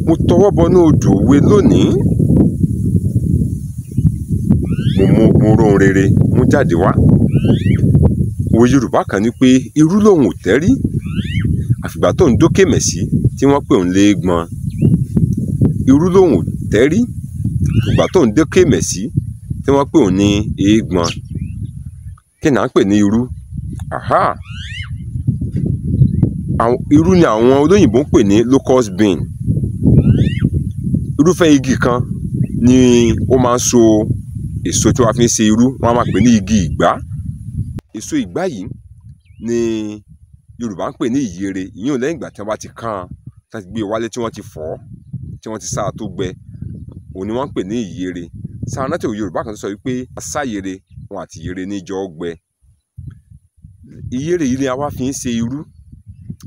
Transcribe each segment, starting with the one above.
mo tọwọ́ bọnú odò òwe lónìí, mo rohun rere mú jáde wá. Òwe Yorùbá kan ní pé irú lòun ò tẹ́rí àfìgbà tó ń dókè mẹ̀sí tí wọ́n pè òun léègbọn. Irú lòun ò tẹ́rí àfìgbà tó ń dókè mẹ̀sí tí wọ́n pè òun ní èègbọn. Kí ni à ń pè ní irú? Irú ni àwọn olóyìnbó ń pè ní locust bean. Irúfẹ́ igi kan ni ó máa ń so èso tí wọ́n fi ń ṣe irú, wọ́n á máa pè ní igi ìgbá. Èso ìgbá yìí ni Yorùbá ń pè ní ìyèrè. Ìyẹn lẹ́yìn ìgbà tí wọ́n bá ti kán an, tí wọ́n ti gbé e wálé, tí wọ́n ti fọ̀ ọ́, tí wọ́n ti sá a tó gbẹ, òun ni wọ́n ń pè ní ìyèrè. Sáà rántí òwe Yorùbá kan tó sọ wípé asáyèrè wọn àti ìyèrè ní jọ gbẹ. Ìyèrè yìí ni a wá fi ń ṣe irú.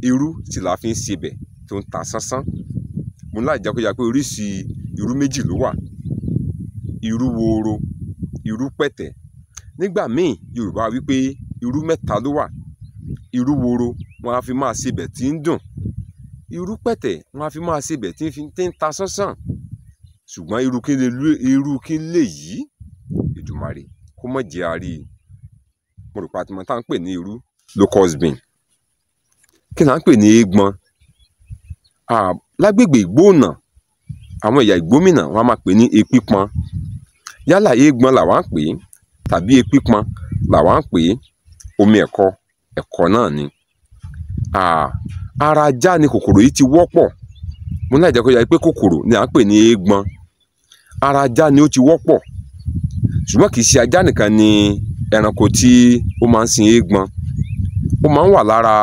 Irú sì la fi ń sebẹ̀ tó ń ta sánsán. Mo láì jẹ́ kó yà pé oríṣi irú méjì ló wà: irú wooro, irú pẹ̀tẹ̀. Nígbà míì Yorùbá wípé irú mẹ́ta ló wà. Irú wooro wọn á fi máa sebẹ̀ tí ń dùn. Irú pẹ̀tẹ̀ wọn á fi máa sebẹ̀ tí ń ta sánsán. Ṣùgbọ́n irú kí lè yí Èdùmàrè kó má jẹ́ a rí. Mo rò pé a ti mọ̀ tá à ń pè ní irú locust bean. Kí ni à ń pè ní èègbọn? Lágbègbè Ìgbóònà, àwọn ẹ̀yà Ìgbómìnà wọn a máa pè ní epípọn. Yálà èègbọn làwa ń pè é tàbí epípọn làwa ń pè é, omi ẹ̀kọ náà ni. Ara ajá ni kòkòrò yìí ti wọ́pọ̀. Mo láì jẹ́ kó yà pé kòkòrò ni à ń pè ní èègbọn. Ara ajá ni ó ti wọ́pọ̀. Ṣùgbọ́n kì í ṣe ajá nìkan ni ẹranko tí ó máa ń sin èègbọn. Ó máa ń wà lára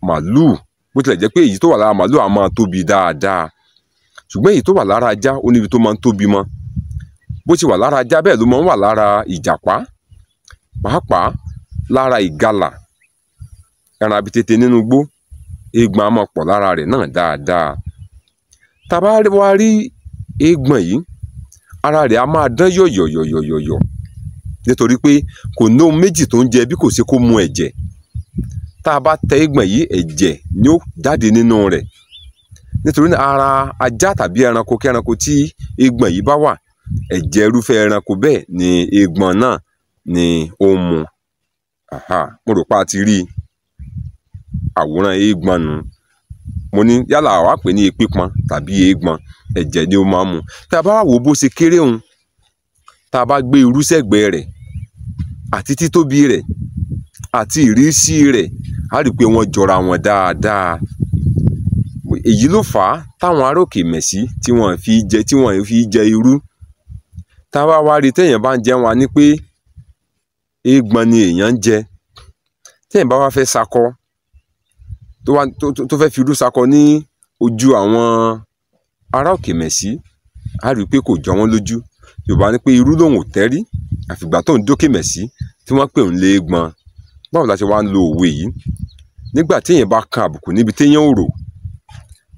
màlúù, bó tilẹ̀ jẹ́ pé èyí tó wà lára màlúù á máa tóbi dáadáa. Ṣùgbọ́n èyí tó wà lára ajá ó níbi tó máa ń tóbi mọ́. Bó ti wà lára ajá bẹ́ẹ̀ ló máa ń wà lára ìjàpá, pàápàá lára ìgalà, ẹran abitete nínú igbó. Èègbọn á máa pọ̀ lára rẹ̀ náà dáadáa. Tá a bá wá rí èègbọn yìí, ara rẹ̀ á máa dán yọ̀yọ̀yọ̀yọ̀yọ̀ nítorí pé kò ní ohun méjì tó ń jẹ bí kò ṣe kó mu ẹ̀jẹ̀. Tá a bá tẹ èègbọn yìí, ẹ̀jẹ̀ ni ó jáde nínú rẹ̀. Nítorí náà ara ajá tàbí ẹranko kẹ́ranko tí èègbọn yìí bá wà, ẹ̀jẹ̀ irúfẹ́ ẹranko bẹ́ẹ̀ ni èègbọn náà ni ó ń mu. Mo rò pé a ti rí àwòrán èègbọn nù. Mo ní yálà àwa pè ní epípọn tàbí èègbọn, ẹ̀jẹ̀ ni ó máa ń mu. Tá a bá wò bó ṣe kéré òun, tá a bá gbé irú sẹ́gbẹ̀ẹ́ rẹ̀ àti títóbi rẹ̀ àti ìrísí rẹ̀, a rí i pé wọ́n jọra wọn dáadáa. Èyí ló fà á táwọn ará òkè mẹ̀sí tí wọ́n fi jẹ irú. Tá a bá wá rí téèyàn bá ń jẹ wọn ní pé èègbọn ni èèyàn ń jẹ. Téèyàn bá wá fẹ́ sakọ, tó fẹ́ fi irú sakọ ní ojú àwọn ará òkè mẹ̀sí, a rí i pé kò jọ wọ́n lójú. Yorùbá ní pé irú lòun ò tẹ́rí àfìgbà tó ń dókè mẹ̀sí tí wọ́n pè òun léègbọn. Báwo la ṣe wá ń lo òwe yìí? Nígbà téèyàn bá kan àbùkù níbi téèyàn ò rò,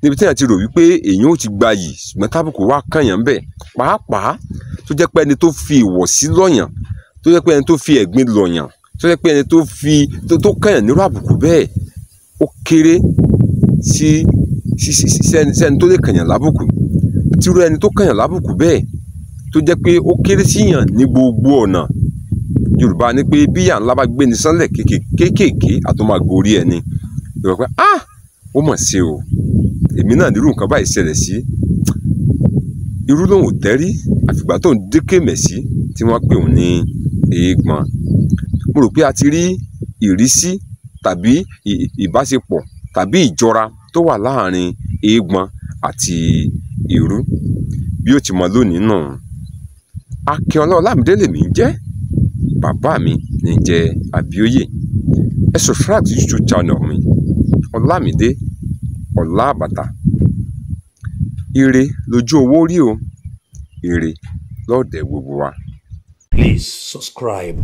níbi téèyàn ti rò wípé èèyàn ò ti gbayì, ṣùgbọ́n tábùkù wá kànyàn bẹ́ẹ̀, pàápàá tó jẹ́ pé ẹni tó fi ìwọ̀sí lọ́yàn, tó jẹ́ pé ẹni tó fi ẹ̀gbin lọ̀yàn, tó jẹ́ pé ẹni tó kànyàn nírú àbùkù bẹ́ẹ̀, ó kéré sí ẹni tó lè kànyàn lábùkù. Tírú ẹni tó kànyàn lábùkù bẹ́ẹ̀ tó jẹ́ pé ó kéré síyàn ní gbogbo ọ̀nà. Yorùbá ní pé bí ìyà ńlá bá gbé ni sánlẹ̀ kéékèèké àtúmọ̀ gorí ẹni. Yorùbá pé ó mọ̀ ṣe o, èmi náà nírú nǹkan báyìí ṣẹlẹ̀ sí. Irú lòun ò tẹ́rí àfìgbà tó ń dókè mẹ̀sí tí wọ́n pè òun ní èègbọn. Mo rò pé a ti rí ìrísí tàbí ìbáṣepọ̀ tàbí ìjọra tó wà láàrin èègbọn àti irú. Bí ó ti mọ lónìí nù. Akínọlá Ọlámídé lèmi ń jẹ́, bàbá mi ní jẹ́ Àbíòye. Ẹ subscribe sí YouTube channel mi, Ọlámídé Ọlábàtà. Ire lójú owó rí o, ire lọ́ọ̀dẹ̀ gbogbo wa. Please subscribe.